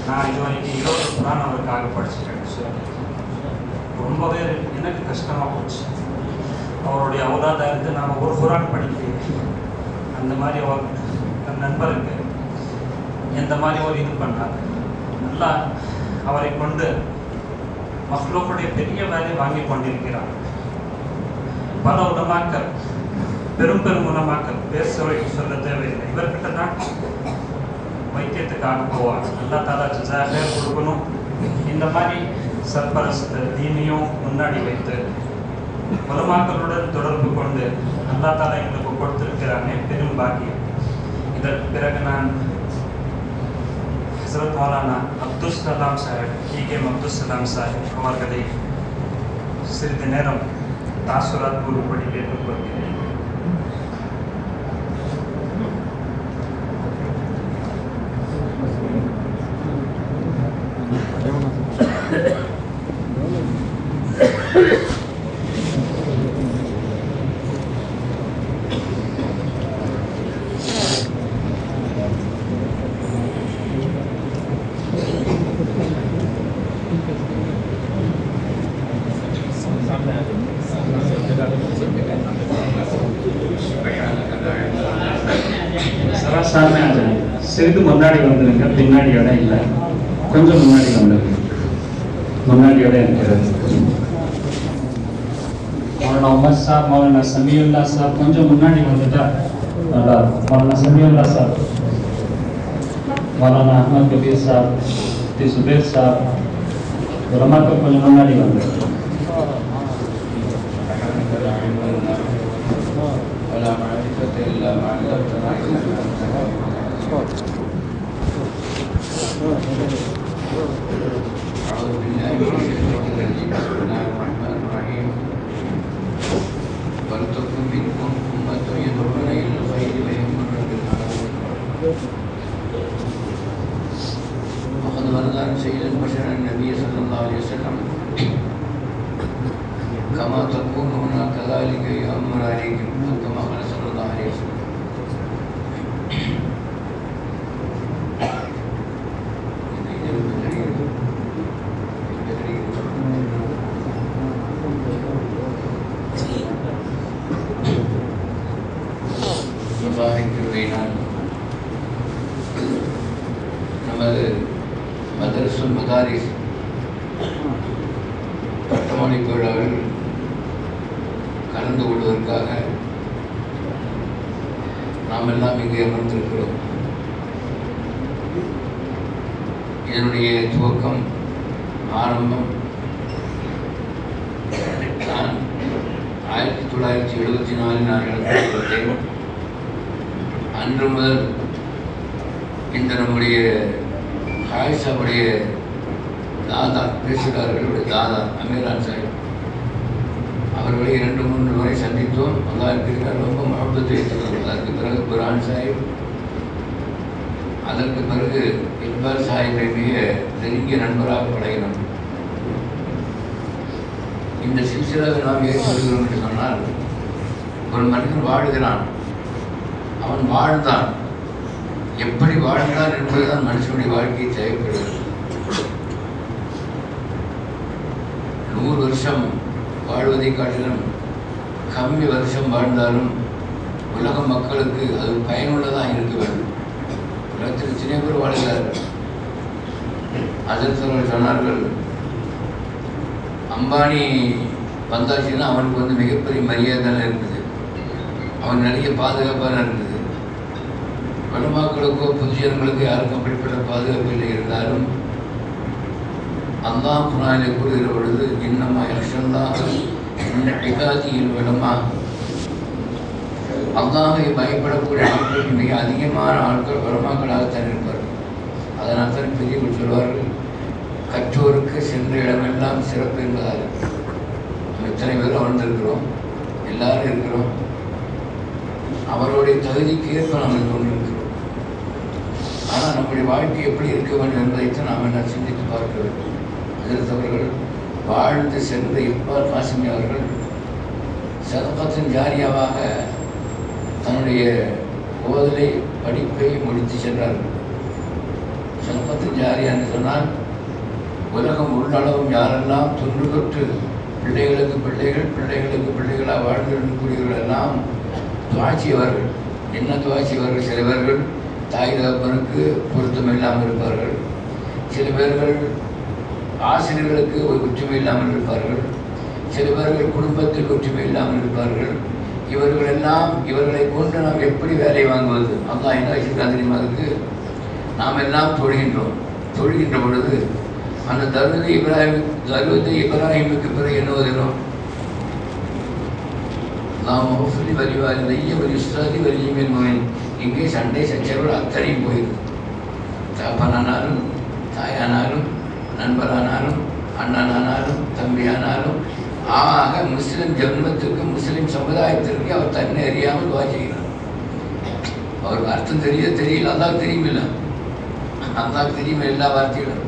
நான் இது வரைக்கும் 20 குரான் அவருக்காக படிச்சுட்டேன் சார். ரொம்பவே எனக்கு கஷ்டமாக போச்சு. அவருடைய அவதாதா இருந்து நாம் ஒரு குரான் படிக்கிறேன். அந்த மாதிரி அவர் என் நண்பருக்கு எந்த மாதிரி ஒரு இது பண்ணார். நல்லா அவரை கொண்டு மக்ளூக்குடைய பெரிய வேலையை வாங்கி கொண்டிருக்கிறார். பல உலமாக்கள், பெரும் பெரும் உலமாக்கள் பேர் சொல்ல தேவையில்லை. இவர்கிட்ட தான் வைத்தியத்துக்காக போவார். அல்லா தாலா ஜஸாக கொடுக்கணும். இந்த மாதிரி சர்பரஸ்த தீனையும் முன்னாடி வைத்து உலமாக்களுடன் தொடர்பு கொண்டு அல்லா தாலா எங்களுக்கு கொடுத்திருக்கிறானே பெரும் பாக்கியம். இதற்கு பிறகு நான் ஹஸரத் மௌலானா அப்துல் சலாம் சாஹிப், கே.எம். அப்துல் சலாம் சாஹிப் அவர்களை சிறிது நேரம் தாசுராத் கூறுபடி கேட்டுக்கொள்கிறேன். சிறிது முன்னாடி வந்துருங்க. பின்னாடி இடம் இல்லை, கொஞ்சம் முன்னாடி வந்துருங்க. முன்னாடி இடம் இருக்கிறது. மௌலானா உமர் சாப், மௌலானா சமியுல்லா சாப் கொஞ்சம் முன்னாடி வந்துட்டா நல்லா இருக்கும். மௌலானா சமியுல்லா சாப், மௌலானா அஹ்மத் கபீர் சாப், சுபேர் சாப், உலமாக்கள் கொஞ்சம் முன்னாடி வந்துருக்கு. كما تكونون كذلك يؤمر عليكم كما قال صلى الله عليه وسلم. நமது மதரசுல் மதாரிஸ் பட்டமளிப்பு விழாவில் கலந்து கொள்வதற்காக நாம் எல்லாம் இங்கே அமர்ந்திருக்கிறோம். இதனுடைய துவக்கம், ஆரம்பம் நான் 1974 நான் நடத்தப்பட்டேன். அன்று முதல் இந்த நம்முடைய ஆயிஷாவுடைய தாதா பேசுகிறார்களுடைய தாதா அமீரான் சாஹிப் அவர்களை 2-3 முறை சந்தித்தோம். அல்லாஹ் இருக்கிறார், ரொம்ப மஹப்பத்தை வைத்துள்ளோம். அதற்கு பிறகு குரான் சாஹிப், அதற்கு பிறகு இக்பால் சாஹிப்பை மிக நெருங்கிய நண்பராக பழகினோம். இந்த சில்சிலாவை நாம் ஏற்படுகிறோம் என்று சொன்னால், ஒரு மனிதன் வாழ்கிறான், அவன் வாழ்ந்தான், எப்படி வாழ்ந்தான் என்பதுதான் மனுஷனுடைய வாழ்க்கையை தேவைப்படுகிறது. 100 வருஷம் வாழ்வதை காட்டிலும் கம்மி வருஷம் வாழ்ந்தாலும் உலக மக்களுக்கு அது பயனுள்ளதாக இருக்க வேண்டும். உலகத்தில் எத்தனை பேர் வாழ்கிறார்கள். அதற்கு சொன்னார்கள், அம்பானி வந்தாச்சுன்னா அவனுக்கு வந்து மிகப்பெரிய மரியாதை இருக்குது, அவன் நிறைய பாதுகாப்பாக இருக்குது. வடமாக்களுக்கோ புதியர்களுக்கோ யாருக்கும் அப்படிப்பட்ட பாதுகாப்பு இல்லை. இருந்தாலும் அல்லாஹ் குர்ஆனிலே கூறுகிற பொழுது, இன்னமா யக்ஷல்லாஹ மின் இபாதிஹில் உலமா, அல்லாஹை பயப்படக்கூடிய ஆட்கள் மிக அதிகமான ஆட்கள் உலமாக்களாகத்தான் இருப்பார்கள். அதனால் தான் பெரியவர்கள் சொல்வார்கள், கற்றோருக்கு சென்ற இடமெல்லாம் சிறப்பு என்பதாக. நம்ம இத்தனை பேர் அமர்ந்திருக்கிறோம், எல்லாரும் இருக்கிறோம். அவருடைய தகுதிக்கு ஏற்ப நாம் இருந்து கொண்டிருக்கிறோம். ஆனால் நம்முடைய வாழ்க்கை எப்படி இருக்க வேண்டும் என்பதைத்தான் நாம் என்ன சிந்தித்து பார்க்க வேண்டும். எதிர்த்தவர்கள் வாழ்ந்து சென்ற இக்பால் காசிமி அவர்கள் சதகத்தின் ஜாரியாவாக தன்னுடைய ஓதலை படிப்பை முடித்து சென்றார்கள். சதகத் சதகத்து ஜாரியான்னு சொன்னால் உலகம் உள்ளளவும் யாரெல்லாம் தொன்று தொட்டு பிள்ளைகளுக்கு பிள்ளைகள் பிள்ளைகளுக்கு பிள்ளைகளாக வாழ்ந்து இருக்கக்கூடியவர்கள் எல்லாம் துவாட்சியவர்கள். என்ன துவாட்சியவர்கள்? சில பேர்கள் தாய் தகப்பனுக்கு பொருத்தம் இல்லாமல் இருப்பார்கள், சில பேர்கள் ஆசிரியர்களுக்கு ஒரு ஒற்றுமை இல்லாமல் இருப்பார்கள், சில பேர்கள் குடும்பத்தில் ஒற்றுமை இல்லாமல் இருப்பார்கள். இவர்களை கொண்டு நாம் எப்படி வேலை வாங்குவது? அல்லாஹ் என்ன வச்சிருக்காங்க தெரியுமா? அதுக்கு நாம் எல்லாம் தொழுகின்ற பொழுது அந்த தருவதை இப்ராஹிமுக்கு பிறகு என்ன ஓதுகிறோம்? நாம் சொல்லி வலிவாரி நெய்ய வலி உஸ்தாதி வலியுமேன் மகன். இங்கே சண்டை சச்சரவுகள் அத்தனையும் போயிடுது. தகப்பனானாலும் தாயானாலும் நண்பரானாலும் அண்ணனானாலும் தம்பியானாலும் ஆக முஸ்லிம் ஜென்மத்துக்கு முஸ்லிம் சமுதாயத்திற்கு அவர் தன்னை அறியாமல் துவா செய்கிறார். அவருக்கு அர்த்தம் தெரியல, அல்லாஹ்வுக்கு தெரியுமில்ல, அல்லாஹ்வுக்கு தெரியுமா எல்லா வார்த்தைகளும்.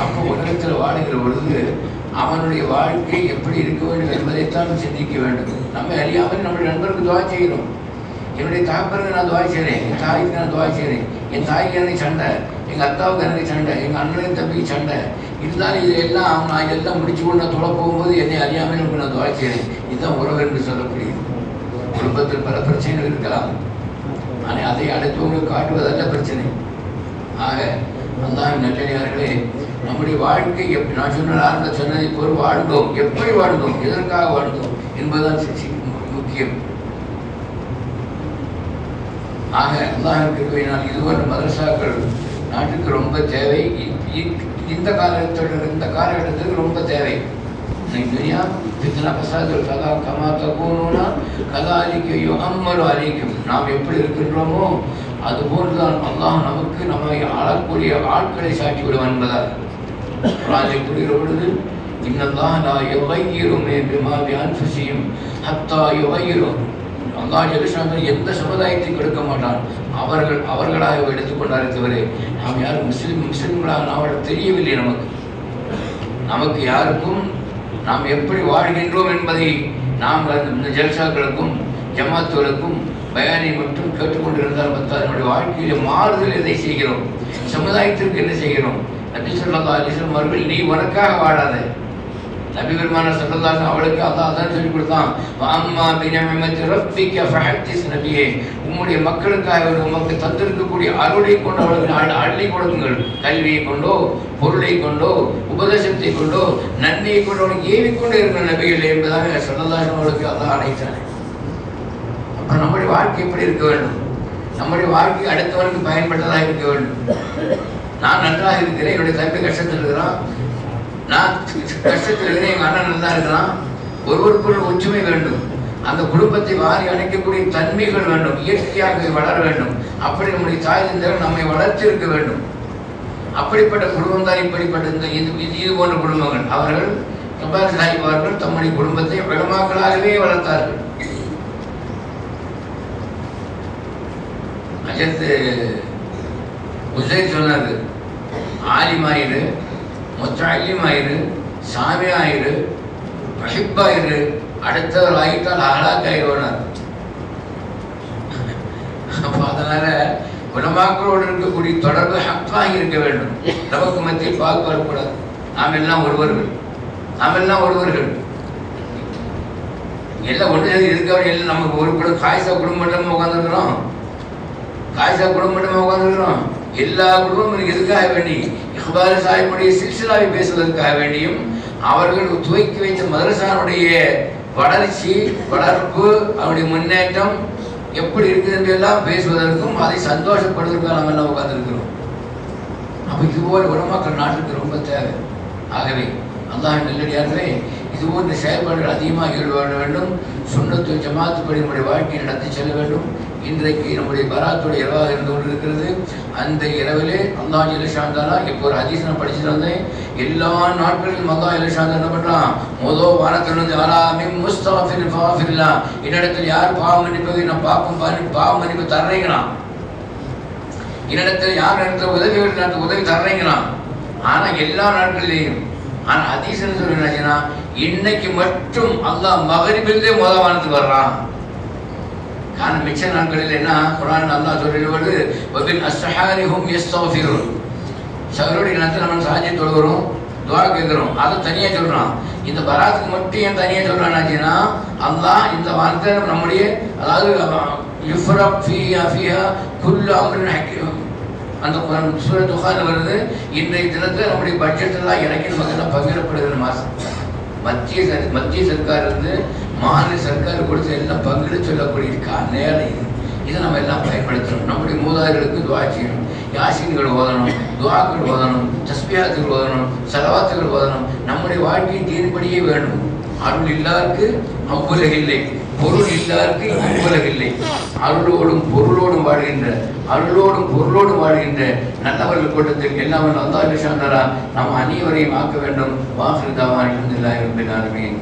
அப்போ உலகத்தில் வாழுகிற பொழுது அவனுடைய வாழ்க்கை எப்படி இருக்க வேண்டும் என்பதைத்தான் சிந்திக்க வேண்டும். நம்ம அறியாமல் நம்முடைய நண்பருக்கு துவா செய்கிறோம். என்னுடைய தகப்பனுக்கு நான் துவா செய்கிறேன், என் தாய்க்கு நான் துவா செய்கிறேன், என் தாய்க்கு எனக்கு சண்டை, எங்கள் அத்தாவுக்கு எனக்கு சண்டை, எங்கள் அண்ணனுக்கு தம்பிக்கு சண்டை, இருந்தாலும் இதெல்லாம் நான் இதெல்லாம் முடிச்சு கொண்டு நான் தொலை போகும்போது என்னை அறியாமல் எனக்கு நான் துவா செய்கிறேன். இதுதான் உறவு என்று சொல்லக்கூடியது. குடும்பத்தில் பல பிரச்சனைகள் இருக்கலாம், ஆனால் அதை அடுத்தவங்களுக்கு காட்டுவதல்ல பிரச்சனை. ஆக அல்லாஹ்வின் நல்லடியார்களே, நம்முடைய வாழ்க்கை நான் சொன்னதை போல் வாழ்ந்தோம், எப்படி வாழ்ந்தோம், எதற்காக வாழ்ந்தோம் என்பதுதான் முக்கியம். ஆக அல்லாஹ்வின் கிருபையினால் இதுபோன்ற மதரசாக்கள் நாட்டுக்கு ரொம்ப தேவை. இந்த காலகட்டத்துக்கு ரொம்ப தேவை. துனியா ஃபித்னா ஃபஸாதுல் கலா கமா தகூனுனா கதாலிக யுஅம்மலு அலைக்கும். நாம் எப்படி இருக்கின்றோமோ அதுபோன்றுதான் அல்லாஹ் நமக்கு நம்மை ஆளக்கூடிய ஆட்களை சாட்சி விடுவான் என்பதால் குர்ஆனில் கூறுகிற பொழுது இன்னல்லாஹ லா யுகையிரு பிமா பிஅன்ஃபுஸிஹிம் ஹத்தா யுகையிரு. அல்லாஹ் ஜெல்லஷான் எந்த சமுதாயத்தையும் கொடுக்க மாட்டான், அவர்களாக எடுத்துக்கொண்டாரே தவிர நாம் யாரும் முஸ்லிம்களாக நாம் தெரியவில்லை. நமக்கு யாருக்கும் நாம் எப்படி வாழ்கின்றோம் என்பதை நாம் ஜல்சாக்களுக்கும் ஜமாத்துகளுக்கும் பயானை மட்டும் கேட்டுக்கொண்டிருந்தால் பார்த்தா நம்முடைய வாழ்க்கையில் மாறுதல் எதை செய்கிறோம், சமுதாயத்திற்கு என்ன செய்கிறோம்? நபி ஸல்லல்லாஹு அலைஹி வஸல்லம் அவர்கள் நீ உனக்காக வாழாத, நபி பெருமானார் ஸல்லல்லாஹு அலைஹி வஸல்லம் அவளுக்கு அல்லாஹ் அதான் சொல்லிக் கொடுத்தான். அம்மா பிநிஅமத்தி ரப்பிக ஃபஹத்திஸ். நபியே, உம்முடைய மக்களுக்காக உமக்கு தந்திருக்கக்கூடிய அருளை கொண்டு அவர்களுக்கு அள்ளி கொடுங்கள். கல்வியை கொண்டோ, பொருளை கொண்டோ, உபதேசத்தை கொண்டோ, நன்மையை கொண்டு அவனுக்கு ஏவிக்கொண்டு இருக்கிற நபிகள் என்பதாக ஸல்லல்லாஹு அலைஹி வஸல்லம் அவளுக்கு அல்லாஹ் அழைத்தார். அப்புறம் நம்முடைய வாழ்க்கை எப்படி இருக்க வேண்டும்? நம்முடைய வாழ்க்கை அடுத்தவனுக்கு பயன்பட்டதாக இருக்க வேண்டும். நான் நன்றாக இருக்கிறேன், என்னுடைய தம்பி கஷ்டத்தில் இருக்கிறான், நான் கஷ்டத்தில் இருக்கிறேன், எங்கள் அண்ணன் நல்லா இருக்கிறான். ஒருவருக்குள் ஒற்றுமை வேண்டும், அந்த குடும்பத்தை வாரி அணைக்கக்கூடிய தன்மைகள் வேண்டும், இயற்கையாக வளர வேண்டும். அப்படி நம்முடைய தாய் தந்தையர் நம்மை வளர்த்து இருக்க வேண்டும். அப்படிப்பட்ட குடும்பம் தான் இப்படிப்பட்ட இது போன்ற குடும்பங்கள். அவர்கள் அவர்கள் தம்முடைய குடும்பத்தை பெருமாக்களாகவே வளர்த்தார்கள். அஜத்து உசைர் சொன்னாரு, ஆலிமாயிரு, முத்தாலிமாயிரு, சாமியாயிரு, மஹிப்பாயிரு, அடுத்தவர் ஆகிட்டால் அகலாக்காயிருவார். அப்போ அதனால உலமாக்களோடு இருக்கக்கூடிய தொடர்பு ஹக்காக இருக்க வேண்டும். நமக்கு மத்தியில் பார்க்க வரக்கூடாது. நாம் எல்லாம் ஒருவர்கள் எல்லாம் ஒன்று இருக்கவர் எல்லாம் நமக்கு ஒரு குடும்பம் காய்சா குடும்பம் மட்டும் உட்காந்துருக்கிறோம். எல்லா குடும்பமும் எதுக்காக வேண்டி இஹ்பார் சாஹிபுடைய சில்சிலாவை பேசுவதற்காக வேண்டியும் அவர்கள் துவக்கி வைத்த மதரசாவுடைய வளர்ச்சி, வளர்ப்பு, அவருடைய முன்னேற்றம் எப்படி இருக்குது என்றெல்லாம் பேசுவதற்கும் அதை சந்தோஷப்படுவதற்காக நாம் எல்லாம் உட்கார்ந்துருக்கிறோம். அப்போ இதுபோல் உலமாக்கள் நாட்டுக்கு ரொம்ப தேவை. ஆகவே அல்லாஹ்வின் நல்லடியார்களே, இதுபோன்ற செயல்பாடுகள் அதிகமாக ஈடுபட வேண்டும். சுன்னத்து ஜமாத்து படி நம்முடைய வாழ்க்கையை நடத்தி செல்ல வேண்டும். இன்றைக்கு நம்முடைய பராத்துடைய இரவாக இருந்து கொண்டிருக்கிறது. அந்த இரவிலே அல்லாஹ் ஜல்லஷான்தாலா இப்போ ஒரு ஹதீஸ் நான் படிச்சுட்டு வந்தேன். எல்லா நாட்களிலும் அல்லாஹ் ஜல்லஷான்தாலா என்ன பண்ணுறான்? மொதல் வாரத்திலிருந்து ஆறாமின் முஸ்தஃபிர் ஃபாஃபில்லா, என்னிடத்தில் யார் பாவ மன்னிப்பதை நான் பாவ மன்னிப்பு தர்றீங்களா, என்னிடத்தில் யார் இடத்துல உதவி தர்றீங்களா. ஆனால் எல்லா நாட்களிலேயும் ஆனால் ஹதீஸ்ன்னு சொல்லினாச்சுன்னா இன்னைக்கு மட்டும் அல்லாஹ் மகரிபிலே மொதல் வாரத்துக்கு வர்றான். காரணம் மிச்ச நாட்களில் என்ன குர்ஆன் அல்லாஹ் சொல்லிடுவது வபில் அஸ்ஹாரிஹும் யஸ்தஃபிரூன். சகருடைய நேரத்தில் நம்ம சாஞ்சி தொழுகிறோம், துவா கேட்குறோம், அதை தனியாக சொல்கிறான். இந்த பராத்துக்கு மட்டும் ஏன் தனியாக சொல்கிறான்னாச்சுன்னா, அல்லாஹ் இந்த வார்த்தை நம்முடைய அதாவது யுஃப்ரப் ஃபீஹா ஃபீஹா குல்லு அம்ரின் ஹக்கீம் அந்த சூரத் துஹானில் வருது. இன்றைய தினத்தில் நம்முடைய பட்ஜெட்டெல்லாம் இறக்கி நமக்கு எல்லாம் பங்கிடப்படுகிற மாதம். மத்திய சர்க்கார் வந்து மாநில சர்க்கார் கொடுத்து எல்லாம் பங்கிட சொல்லக்கூடிய நேரம் இது. இதை நம்ம எல்லாம் பயன்படுத்தணும். நம்முடைய மூதாதைகளுக்கு துவா செய்யணும், யாசின்கள் ஓதணும், துவாக்கள் ஓதணும், தஸ்பியாத்துகள் ஓதணும், சலவாத்துகள் ஓதணும். நம்முடைய வாழ்க்கை தீர்ப்படியே வேணும். அருள் இல்லாருக்கு அவ்வுலகில்லை, பொருள் இல்லாருக்கு இவ்வுலகில்லை. அருளோடும் பொருளோடும் வாழ்கின்ற, அருளோடும் பொருளோடும் வாழ்கின்ற நல்லவர்கள் கூட்டத்தில் எல்லாம் அல்லாஹ் நம்ம அனைவரையும் ஆக்க வேண்டும். வாஹிர் தாவான் அல்ஹம்துலில்லாஹி ரப்பில் ஆலமீன்.